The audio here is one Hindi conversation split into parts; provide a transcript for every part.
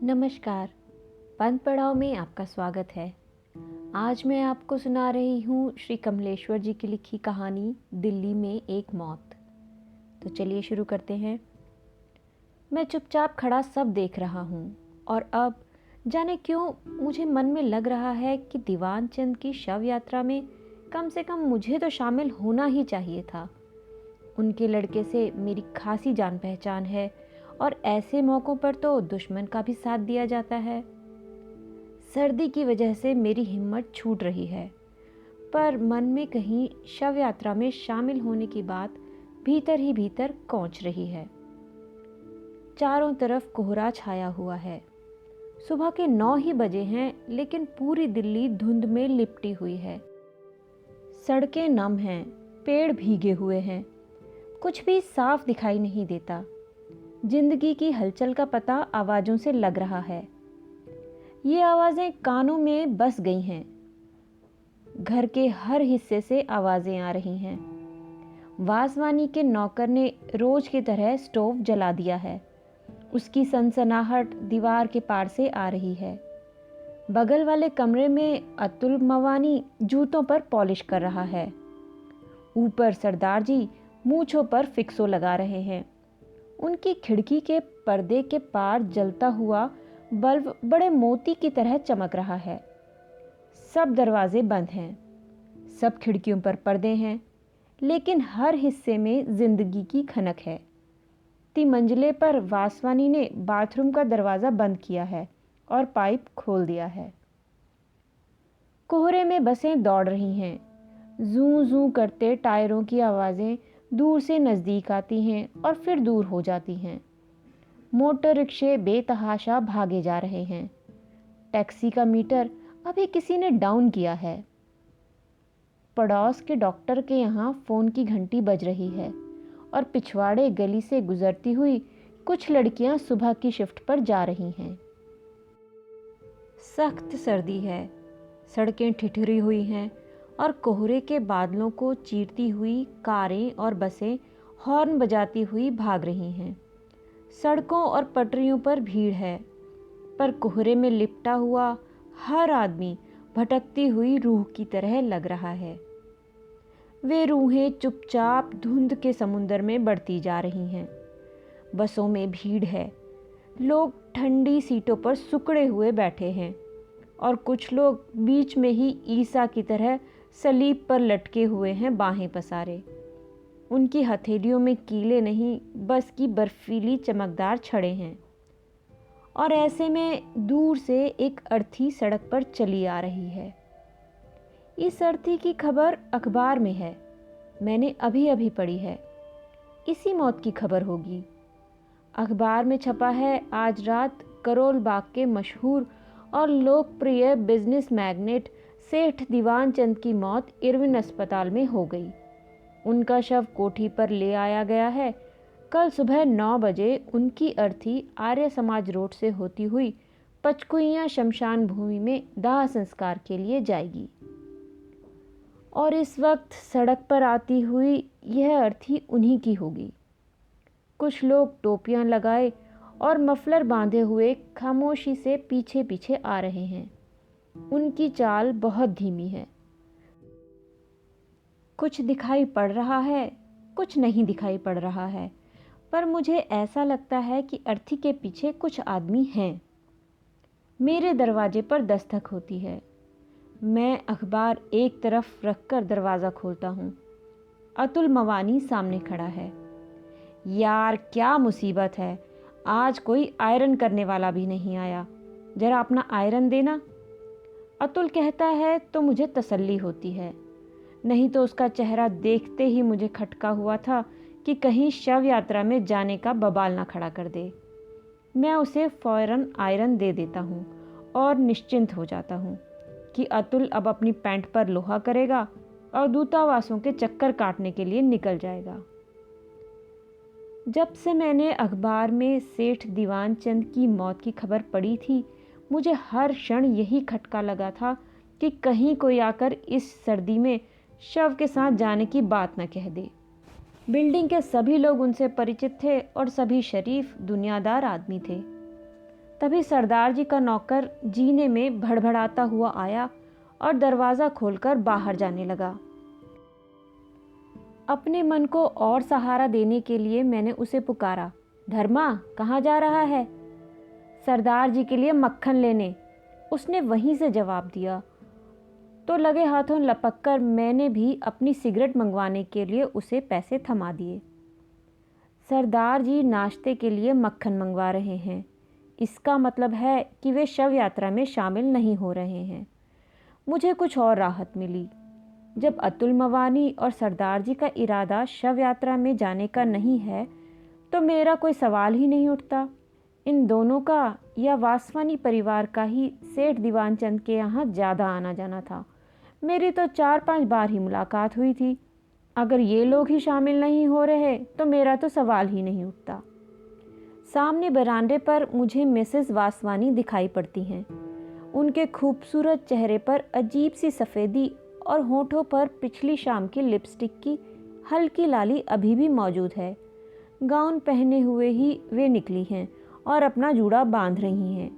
नमस्कार। पंथ पड़ाव में आपका स्वागत है। आज मैं आपको सुना रही हूँ श्री कमलेश्वर जी की लिखी कहानी दिल्ली में एक मौत। तो चलिए शुरू करते हैं। मैं चुपचाप खड़ा सब देख रहा हूँ और अब जाने क्यों मुझे मन में लग रहा है कि दीवान चंद की शव यात्रा में कम से कम मुझे तो शामिल होना ही चाहिए था। उनके लड़के से मेरी खासी जान पहचान है और ऐसे मौक़ों पर तो दुश्मन का भी साथ दिया जाता है। सर्दी की वजह से मेरी हिम्मत छूट रही है, पर मन में कहीं शव यात्रा में शामिल होने की बात भीतर ही भीतर कौंच रही है। चारों तरफ कोहरा छाया हुआ है। सुबह के 9 ही बजे हैं, लेकिन पूरी दिल्ली धुंध में लिपटी हुई है। सड़कें नम हैं, पेड़ भीगे हुए हैं, कुछ भी साफ दिखाई नहीं देता। जिंदगी की हलचल का पता आवाज़ों से लग रहा है। ये आवाज़ें कानों में बस गई हैं। घर के हर हिस्से से आवाज़ें आ रही हैं। वासवानी के नौकर ने रोज की तरह स्टोव जला दिया है। उसकी सनसनाहट दीवार के पार से आ रही है। बगल वाले कमरे में अतुल मवानी जूतों पर पॉलिश कर रहा है। ऊपर सरदार जी मूंछों पर फिक्सो लगा रहे हैं। उनकी खिड़की के पर्दे के पार जलता हुआ बल्ब बड़े मोती की तरह चमक रहा है। सब दरवाजे बंद हैं, सब खिड़कियों पर पर्दे हैं, लेकिन हर हिस्से में जिंदगी की खनक है। तिमंजिले पर वासवानी ने बाथरूम का दरवाज़ा बंद किया है और पाइप खोल दिया है। कोहरे में बसें दौड़ रही हैं। जू जू करते टायरों की आवाज़ें दूर से नज़दीक आती हैं और फिर दूर हो जाती हैं। मोटर रिक्शे बेतहाशा भागे जा रहे हैं। टैक्सी का मीटर अभी किसी ने डाउन किया है। पड़ोस के डॉक्टर के यहाँ फ़ोन की घंटी बज रही है और पिछवाड़े गली से गुजरती हुई कुछ लड़कियां सुबह की शिफ्ट पर जा रही हैं। सख्त सर्दी है, सड़कें ठिठुरी हुई हैं और कोहरे के बादलों को चीरती हुई कारें और बसें हॉर्न बजाती हुई भाग रही हैं। सड़कों और पटरियों पर भीड़ है, पर कोहरे में लिपटा हुआ हर आदमी भटकती हुई रूह की तरह लग रहा है। वे रूहें चुपचाप धुंध के समुंदर में बढ़ती जा रही हैं। बसों में भीड़ है। लोग ठंडी सीटों पर सुकड़े हुए बैठे हैं और कुछ लोग बीच में ही ईसा की तरह सलीब पर लटके हुए हैं, बाहें पसारे। उनकी हथेलियों में कीले नहीं, बस की बर्फीली चमकदार छड़ें हैं। और ऐसे में दूर से एक अर्थी सड़क पर चली आ रही है। इस अर्थी की खबर अखबार में है, मैंने अभी अभी पढ़ी है। इसी मौत की खबर होगी। अखबार में छपा है, आज रात करोल बाग के मशहूर और लोकप्रिय बिजनेस मैग्नेट सेठ दीवान चंद की मौत इरविन अस्पताल में हो गई। उनका शव कोठी पर ले आया गया है। कल सुबह 9 बजे उनकी अर्थी आर्य समाज रोड से होती हुई पचकुइयाँ शमशान भूमि में दाह संस्कार के लिए जाएगी। और इस वक्त सड़क पर आती हुई यह अर्थी उन्हीं की होगी। कुछ लोग टोपियां लगाए और मफलर बांधे हुए खामोशी से पीछे पीछे आ रहे हैं। उनकी चाल बहुत धीमी है। कुछ दिखाई पड़ रहा है, कुछ नहीं दिखाई पड़ रहा है, पर मुझे ऐसा लगता है कि अर्थी के पीछे कुछ आदमी हैं। मेरे दरवाजे पर दस्तक होती है। मैं अखबार एक तरफ रखकर दरवाज़ा खोलता हूँ। अतुल मवानी सामने खड़ा है। यार क्या मुसीबत है, आज कोई आयरन करने वाला भी नहीं आया, जरा अपना आयरन देना। अतुल कहता है तो मुझे तसल्ली होती है, नहीं तो उसका चेहरा देखते ही मुझे खटका हुआ था कि कहीं शव यात्रा में जाने का बवाल ना खड़ा कर दे। मैं उसे फौरन आयरन दे देता हूँ और निश्चिंत हो जाता हूँ कि अतुल अब अपनी पैंट पर लोहा करेगा और दूतावासों के चक्कर काटने के लिए निकल जाएगा। जब से मैंने अखबार में सेठ दीवान चंद की मौत की खबर पढ़ी थी, मुझे हर क्षण यही खटका लगा था कि कहीं कोई आकर इस सर्दी में शव के साथ जाने की बात न कह दे। बिल्डिंग के सभी लोग उनसे परिचित थे और सभी शरीफ दुनियादार आदमी थे। तभी सरदार जी का नौकर जीने में भड़बड़ाता हुआ आया और दरवाज़ा खोलकर बाहर जाने लगा। अपने मन को और सहारा देने के लिए मैंने उसे पुकारा, धर्मा कहाँ जा रहा है? सरदार जी के लिए मक्खन लेने, उसने वहीं से जवाब दिया। तो लगे हाथों लपककर मैंने भी अपनी सिगरेट मंगवाने के लिए उसे पैसे थमा दिए। सरदार जी नाश्ते के लिए मक्खन मंगवा रहे हैं, इसका मतलब है कि वे शव यात्रा में शामिल नहीं हो रहे हैं। मुझे कुछ और राहत मिली। जब अतुल मवानी और सरदार जी का इरादा शव यात्रा में जाने का नहीं है तो मेरा कोई सवाल ही नहीं उठता। इन दोनों का या वासवानी परिवार का ही सेठ दीवानचंद के यहाँ ज़्यादा आना जाना था। मेरी तो 4-5 बार ही मुलाकात हुई थी। अगर ये लोग ही शामिल नहीं हो रहे तो मेरा तो सवाल ही नहीं उठता। सामने बरामदे पर मुझे मिसेस वासवानी दिखाई पड़ती हैं। उनके खूबसूरत चेहरे पर अजीब सी सफ़ेदी और होठों पर पिछली शाम की लिपस्टिक की हल्की लाली अभी भी मौजूद है। गाउन पहने हुए ही वे निकली हैं और अपना जूड़ा बांध रही हैं।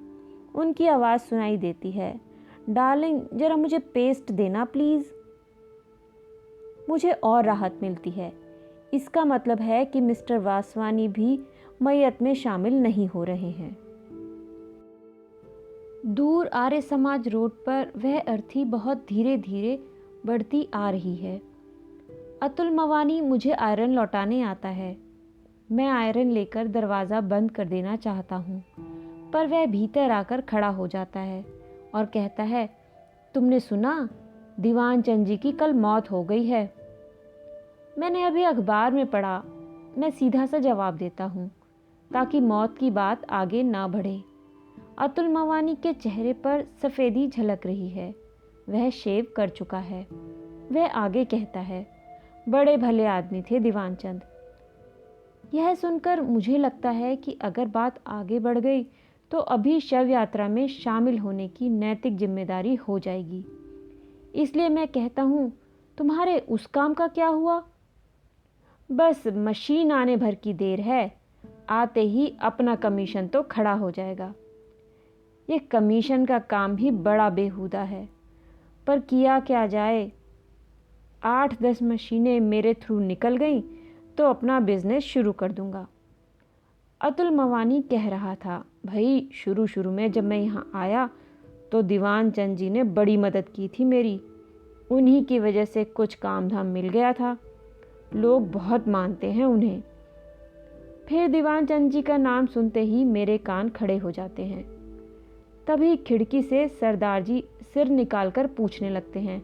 उनकी आवाज़ सुनाई देती है, डार्लिंग ज़रा मुझे पेस्ट देना प्लीज़। मुझे और राहत मिलती है। इसका मतलब है कि मिस्टर वासवानी भी मैयत में शामिल नहीं हो रहे हैं। दूर आर्य समाज रोड पर वह अर्थी बहुत धीरे धीरे बढ़ती आ रही है। अतुल मवानी मुझे आयरन लौटाने आता है। मैं आयरन लेकर दरवाज़ा बंद कर देना चाहता हूँ, पर वह भीतर आकर खड़ा हो जाता है और कहता है, तुमने सुना, दीवान चंद जी की कल मौत हो गई है। मैंने अभी अखबार में पढ़ा, मैं सीधा सा जवाब देता हूँ ताकि मौत की बात आगे ना बढ़े। अतुल मवानी के चेहरे पर सफ़ेदी झलक रही है। वह शेव कर चुका है। वह आगे कहता है, बड़े भले आदमी थे दीवानचंद। यह सुनकर मुझे लगता है कि अगर बात आगे बढ़ गई तो अभी शव यात्रा में शामिल होने की नैतिक जिम्मेदारी हो जाएगी। इसलिए मैं कहता हूँ, तुम्हारे उस काम का क्या हुआ? बस मशीन आने भर की देर है, आते ही अपना कमीशन तो खड़ा हो जाएगा। ये कमीशन का काम भी बड़ा बेहुदा है, पर किया क्या जाए। 8-10 मशीनें मेरे थ्रू निकल गईं तो अपना बिजनेस शुरू कर दूंगा। अतुल मवानी कह रहा था, भाई शुरू में जब मैं यहाँ आया तो दीवान चंद जी ने बड़ी मदद की थी मेरी। उन्हीं की वजह से कुछ काम धाम मिल गया था। लोग बहुत मानते हैं उन्हें। फिर दीवान चंद जी का नाम सुनते ही मेरे कान खड़े हो जाते हैं। तभी खिड़की से सरदार जी सिर निकालकर पूछने लगते हैं,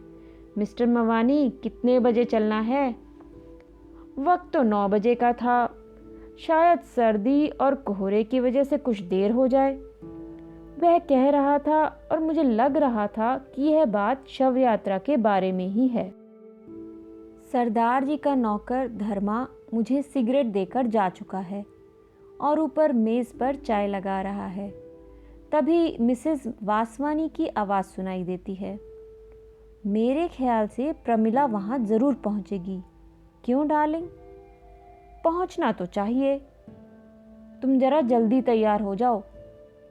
मिस्टर मवानी कितने बजे चलना है? वक्त तो 9 बजे का था, शायद सर्दी और कोहरे की वजह से कुछ देर हो जाए। वह कह रहा था और मुझे लग रहा था कि यह बात शव यात्रा के बारे में ही है। सरदार जी का नौकर धर्मा मुझे सिगरेट देकर जा चुका है और ऊपर मेज़ पर चाय लगा रहा है। तभी मिसेस वासवानी की आवाज़ सुनाई देती है, मेरे ख्याल से प्रमिला वहाँ ज़रूर पहुँचेगी। क्यों डार्लिंग? पहुँचना तो चाहिए। तुम जरा जल्दी तैयार हो जाओ,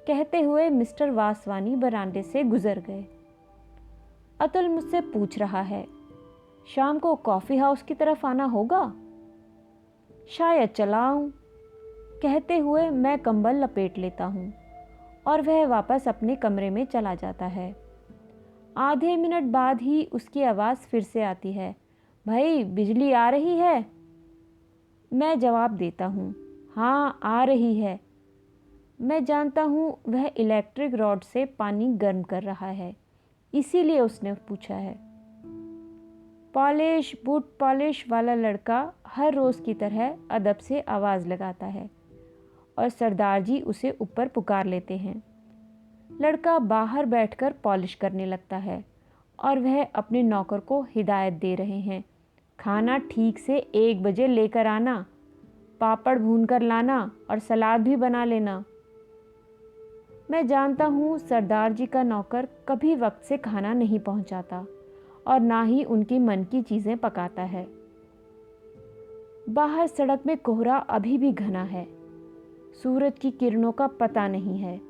कहते हुए मिस्टर वासवानी बरामदे से गुजर गए। अतुल मुझसे पूछ रहा है, शाम को कॉफ़ी हाउस की तरफ आना होगा? शायद चला आऊं, कहते हुए मैं कंबल लपेट लेता हूँ और वह वापस अपने कमरे में चला जाता है। आधे मिनट बाद ही उसकी आवाज़ फिर से आती है, भाई बिजली आ रही है? मैं जवाब देता हूँ, हाँ आ रही है। मैं जानता हूँ वह इलेक्ट्रिक रॉड से पानी गर्म कर रहा है, इसीलिए उसने पूछा है। पॉलिश बूट पॉलिश वाला लड़का हर रोज़ की तरह अदब से आवाज़ लगाता है और सरदार जी उसे ऊपर पुकार लेते हैं। लड़का बाहर बैठकर पॉलिश करने लगता है और वह अपने नौकर को हिदायत दे रहे हैं, खाना ठीक से 1 बजे लेकर आना, पापड़ भून कर लाना और सलाद भी बना लेना। मैं जानता हूँ सरदार जी का नौकर कभी वक्त से खाना नहीं पहुँचाता और ना ही उनकी मन की चीज़ें पकाता है। बाहर सड़क में कोहरा अभी भी घना है। सूरज की किरणों का पता नहीं है।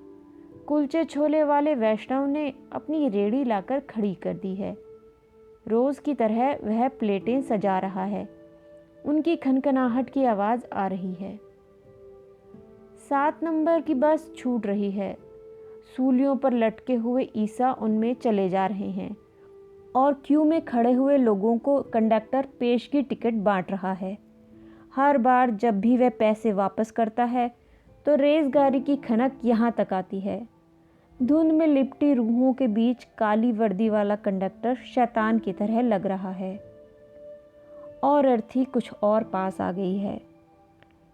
कुलचे छोले वाले वैष्णव ने अपनी रेड़ी लाकर खड़ी कर दी है। रोज की तरह वह प्लेटें सजा रहा है। उनकी खनखनाहट की आवाज आ रही है। 7 नंबर की बस छूट रही है। सूलियों पर लटके हुए ईसा उनमें चले जा रहे हैं और क्यू में खड़े हुए लोगों को कंडक्टर पेशगी टिकट बांट रहा है। हर बार जब भी वह पैसे वापस करता है तो रेलगाड़ी की खनक यहाँ तक आती है। धुंध में लिपटी रूहों के बीच काली वर्दी वाला कंडक्टर शैतान की तरह लग रहा है। और अर्थी कुछ और पास आ गई है।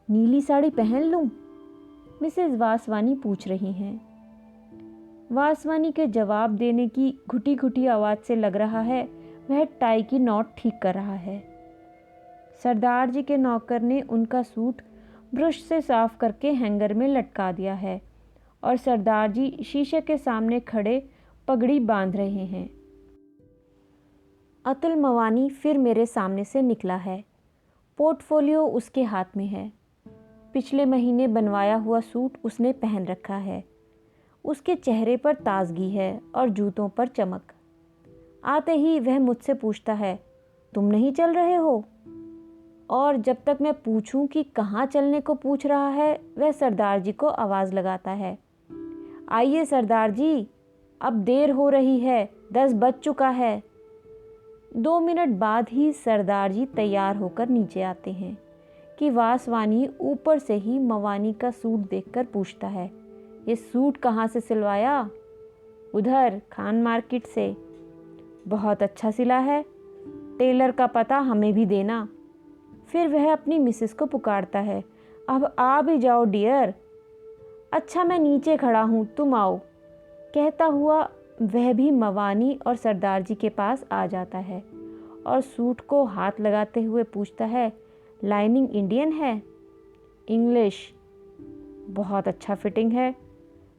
नीली साड़ी पहन लूं? मिसेस वासवानी पूछ रही हैं। वासवानी के जवाब देने की घुटी घुटी आवाज से लग रहा है वह टाई की नॉट ठीक कर रहा है। सरदार जी के नौकर ने उनका सूट ब्रश से साफ करके हैंगर में लटका दिया है और सरदार जी शीशे के सामने खड़े पगड़ी बांध रहे हैं। अतुल मवानी फिर मेरे सामने से निकला है। पोर्टफोलियो उसके हाथ में है। पिछले महीने बनवाया हुआ सूट उसने पहन रखा है। उसके चेहरे पर ताजगी है और जूतों पर चमक। आते ही वह मुझसे पूछता है, तुम नहीं चल रहे हो? और जब तक मैं पूछूं कि कहाँ चलने को पूछ रहा है, वह सरदार जी को आवाज़ लगाता है, आइए सरदार जी, अब देर हो रही है, 10 बज चुका है। 2 मिनट बाद ही सरदार जी तैयार होकर नीचे आते हैं कि वासवानी ऊपर से ही मवानी का सूट देखकर पूछता है, ये सूट कहाँ से सिलवाया? उधर खान मार्केट से। बहुत अच्छा सिला है, टेलर का पता हमें भी देना। फिर वह अपनी मिसेस को पुकारता है, अब आ भी जाओ डियर। अच्छा मैं नीचे खड़ा हूँ, तुम आओ। कहता हुआ वह भी मवानी और सरदार जी के पास आ जाता है और सूट को हाथ लगाते हुए पूछता है, लाइनिंग इंडियन है? इंग्लिश। बहुत अच्छा फिटिंग है।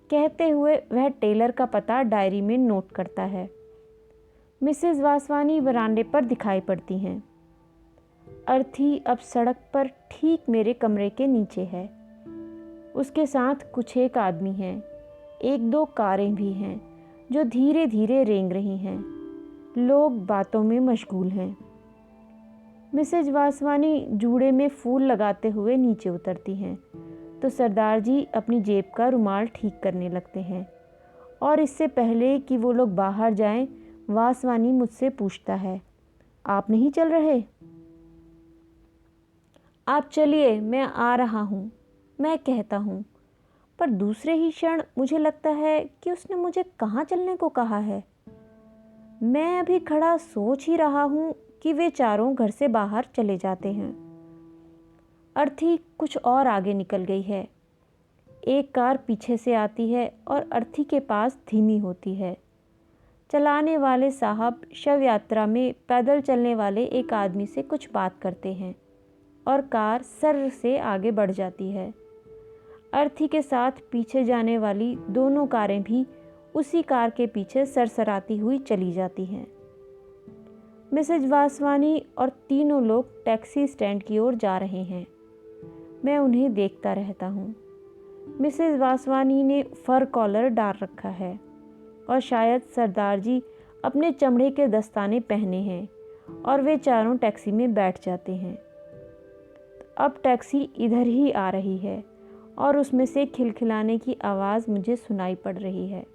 कहते हुए वह टेलर का पता डायरी में नोट करता है। मिसेस वासवानी वरांडे पर दिखाई पड़ती हैं। अर्थी अब सड़क पर ठीक मेरे कमरे के नीचे है। उसके साथ कुछ एक आदमी हैं। 1-2 कारें भी हैं जो धीरे धीरे रेंग रही हैं। लोग बातों में मशगूल हैं। मिसेज वासवानी जूड़े में फूल लगाते हुए नीचे उतरती हैं तो सरदार जी अपनी जेब का रुमाल ठीक करने लगते हैं और इससे पहले कि वो लोग बाहर जाएं, वासवानी मुझसे पूछता है, आप नहीं चल रहे? आप चलिए, मैं आ रहा हूँ, मैं कहता हूँ, पर दूसरे ही क्षण मुझे लगता है कि उसने मुझे कहाँ चलने को कहा है। मैं अभी खड़ा सोच ही रहा हूँ कि वे चारों घर से बाहर चले जाते हैं। अर्थी कुछ और आगे निकल गई है। एक कार पीछे से आती है और अर्थी के पास धीमी होती है। चलाने वाले साहब शव यात्रा में पैदल चलने वाले एक आदमी से कुछ बात करते हैं और कार सर्र से आगे बढ़ जाती है। अर्थी के साथ पीछे जाने वाली दोनों कारें भी उसी कार के पीछे सरसराती हुई चली जाती हैं। मिसेज वासवानी और तीनों लोग टैक्सी स्टैंड की ओर जा रहे हैं। मैं उन्हें देखता रहता हूँ। मिसेज वासवानी ने फर कॉलर डाल रखा है और शायद सरदार जी अपने चमड़े के दस्ताने पहने हैं और वे चारों टैक्सी में बैठ जाते हैं। अब टैक्सी इधर ही आ रही है और उसमें से खिलखिलाने की आवाज़ मुझे सुनाई पड़ रही है।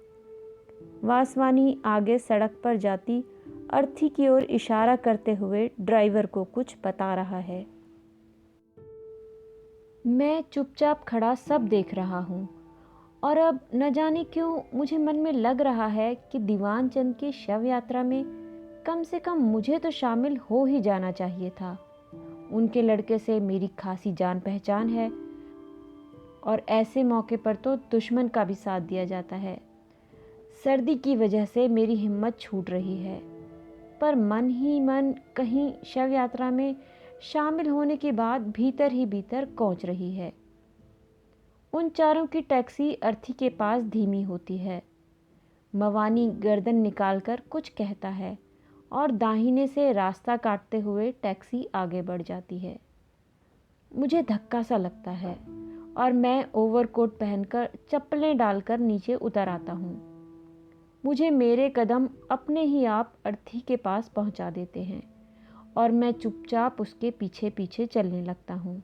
वासवानी आगे सड़क पर जाती अर्थी की ओर इशारा करते हुए ड्राइवर को कुछ बता रहा है। मैं चुपचाप खड़ा सब देख रहा हूँ और अब न जाने क्यों मुझे मन में लग रहा है कि दीवान चंद की शव यात्रा में कम से कम मुझे तो शामिल हो ही जाना चाहिए था। उनके लड़के से मेरी खासी जान पहचान है और ऐसे मौके पर तो दुश्मन का भी साथ दिया जाता है। सर्दी की वजह से मेरी हिम्मत छूट रही है, पर मन ही मन कहीं शव यात्रा में शामिल होने के बाद भीतर ही भीतर कोंच रही है। उन चारों की टैक्सी अर्थी के पास धीमी होती है। मवानी गर्दन निकालकर कुछ कहता है और दाहिने से रास्ता काटते हुए टैक्सी आगे बढ़ जाती है। मुझे धक्का सा लगता है और मैं ओवरकोट पहनकर चप्पलें डालकर नीचे उतर आता हूँ। मुझे मेरे कदम अपने ही आप अर्थी के पास पहुँचा देते हैं और मैं चुपचाप उसके पीछे पीछे चलने लगता हूँ।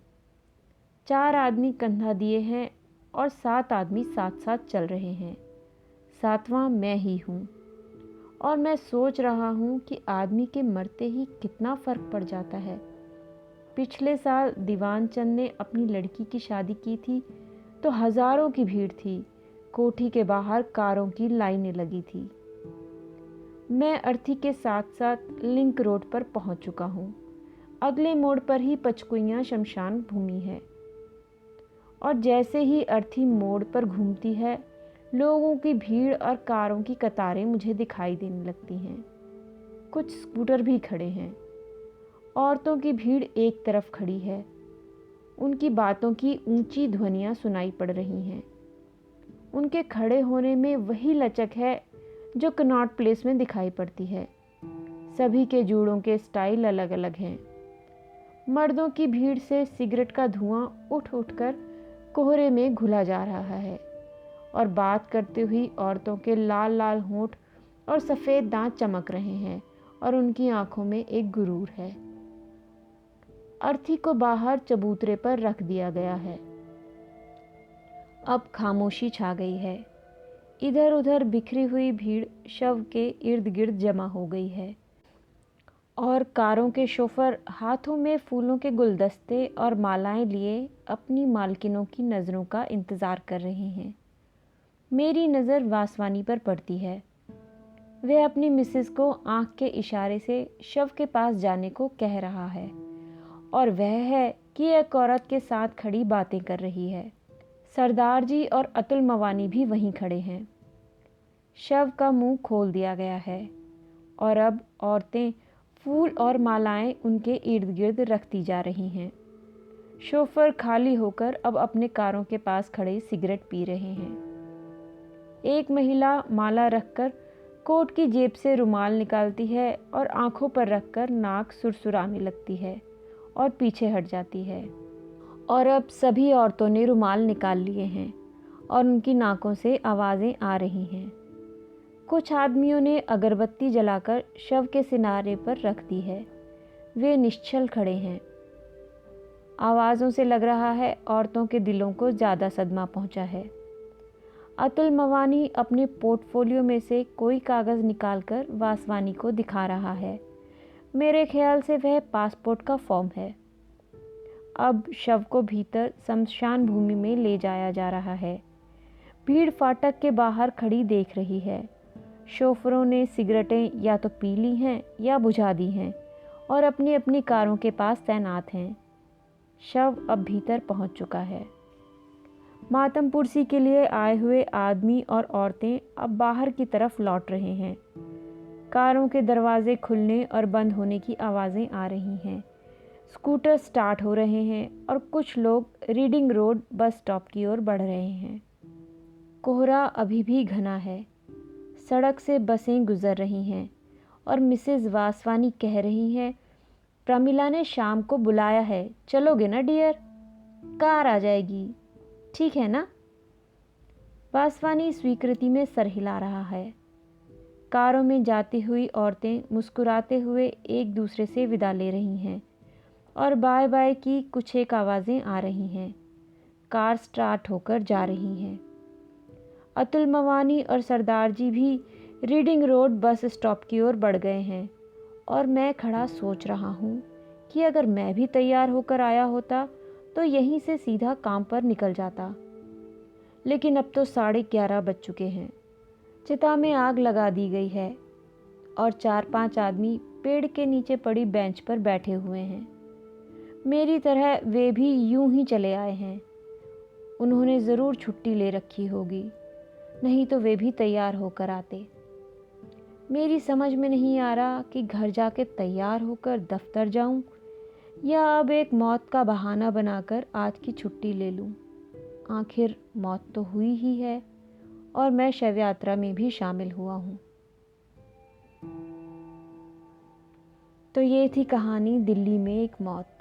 4 आदमी कंधा दिए हैं और 7 आदमी साथ साथ चल रहे हैं। 7वां मैं ही हूँ और मैं सोच रहा हूँ कि आदमी के मरते ही कितना फ़र्क पड़ जाता है। पिछले साल दीवान चंद ने अपनी लड़की की शादी की थी तो हज़ारों की भीड़ थी। कोठी के बाहर कारों की लाइनें लगी थी। मैं अर्थी के साथ साथ लिंक रोड पर पहुंच चुका हूं। अगले मोड़ पर ही पचकुइयां शमशान भूमि है और जैसे ही अर्थी मोड़ पर घूमती है, लोगों की भीड़ और कारों की कतारें मुझे दिखाई देने लगती हैं। कुछ स्कूटर भी खड़े हैं। औरतों की भीड़ एक तरफ खड़ी है। उनकी बातों की ऊंची ध्वनियां सुनाई पड़ रही हैं। उनके खड़े होने में वही लचक है जो कनॉट प्लेस में दिखाई पड़ती है। सभी के जूड़ों के स्टाइल अलग अलग हैं। मर्दों की भीड़ से सिगरेट का धुआं उठ उठकर कोहरे में घुला जा रहा है और बात करती हुई औरतों के लाल लाल होंठ और सफ़ेद दांत चमक रहे हैं और उनकी आंखों में एक गुरूर है। अर्थी को बाहर चबूतरे पर रख दिया गया है। अब खामोशी छा गई है। इधर उधर बिखरी हुई भीड़ शव के इर्द गिर्द जमा हो गई है और कारों के शोफर हाथों में फूलों के गुलदस्ते और मालाएं लिए अपनी मालकिनों की नज़रों का इंतज़ार कर रहे हैं। मेरी नज़र वासवानी पर पड़ती है। वह अपनी मिसेस को आंख के इशारे से शव के पास जाने को कह रहा है और वह है कि एक औरत के साथ खड़ी बातें कर रही है। सरदार जी और अतुल मवानी भी वहीं खड़े हैं। शव का मुंह खोल दिया गया है और अब औरतें फूल और मालाएं उनके इर्द गिर्द रखती जा रही हैं। शोफर खाली होकर अब अपने कारों के पास खड़े सिगरेट पी रहे हैं। एक महिला माला रखकर कोट की जेब से रुमाल निकालती है और आंखों पर रखकर नाक सुरसुराने लगती है और पीछे हट जाती है। और अब सभी औरतों ने रुमाल निकाल लिए हैं और उनकी नाकों से आवाज़ें आ रही हैं। कुछ आदमियों ने अगरबत्ती जलाकर शव के किनारे पर रख दी है। वे निश्चल खड़े हैं। आवाज़ों से लग रहा है औरतों के दिलों को ज़्यादा सदमा पहुंचा है। अतुल मवानी अपने पोर्टफोलियो में से कोई कागज़ निकालकर वासवानी को दिखा रहा है। मेरे ख्याल से वह पासपोर्ट का फॉर्म है। अब शव को भीतर शमशान भूमि में ले जाया जा रहा है। भीड़ फाटक के बाहर खड़ी देख रही है। शोफरों ने सिगरेटें या तो पी ली हैं या बुझा दी हैं और अपनी अपनी कारों के पास तैनात हैं। शव अब भीतर पहुंच चुका है। मातम पुरसी के लिए आए हुए आदमी और औरतें अब बाहर की तरफ लौट रहे हैं। कारों के दरवाजे खुलने और बंद होने की आवाज़ें आ रही हैं। स्कूटर स्टार्ट हो रहे हैं और कुछ लोग रीडिंग रोड बस स्टॉप की ओर बढ़ रहे हैं। कोहरा अभी भी घना है। सड़क से बसें गुजर रही हैं और मिसेस वासवानी कह रही हैं, प्रमिला ने शाम को बुलाया है, चलोगे ना डियर? कार आ जाएगी, ठीक है ना? वासवानी स्वीकृति में सर हिला रहा है। कारों में जाती हुई औरतें मुस्कुराते हुए एक दूसरे से विदा ले रही हैं और बाय बाय की कुछ एक आवाज़ें आ रही हैं। कार स्टार्ट होकर जा रही हैं। अतुल मवानी और सरदार जी भी रीडिंग रोड बस स्टॉप की ओर बढ़ गए हैं और मैं खड़ा सोच रहा हूँ कि अगर मैं भी तैयार होकर आया होता तो यहीं से सीधा काम पर निकल जाता। लेकिन अब तो 11:30 बज चुके हैं। चिता में आग लगा दी गई है और 4-5 आदमी पेड़ के नीचे पड़ी बेंच पर बैठे हुए हैं। मेरी तरह वे भी यूं ही चले आए हैं। उन्होंने ज़रूर छुट्टी ले रखी होगी, नहीं तो वे भी तैयार होकर आते। मेरी समझ में नहीं आ रहा कि घर जाके तैयार होकर दफ्तर जाऊं या अब एक मौत का बहाना बनाकर आज की छुट्टी ले लूं। आखिर मौत तो हुई ही है और मैं शव यात्रा में भी शामिल हुआ हूं। तो ये थी कहानी दिल्ली में एक मौत।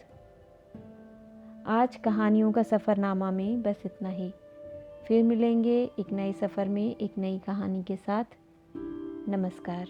आज कहानियों का सफ़रनामा में बस इतना ही। फिर मिलेंगे एक नए सफ़र में एक नई कहानी के साथ। नमस्कार।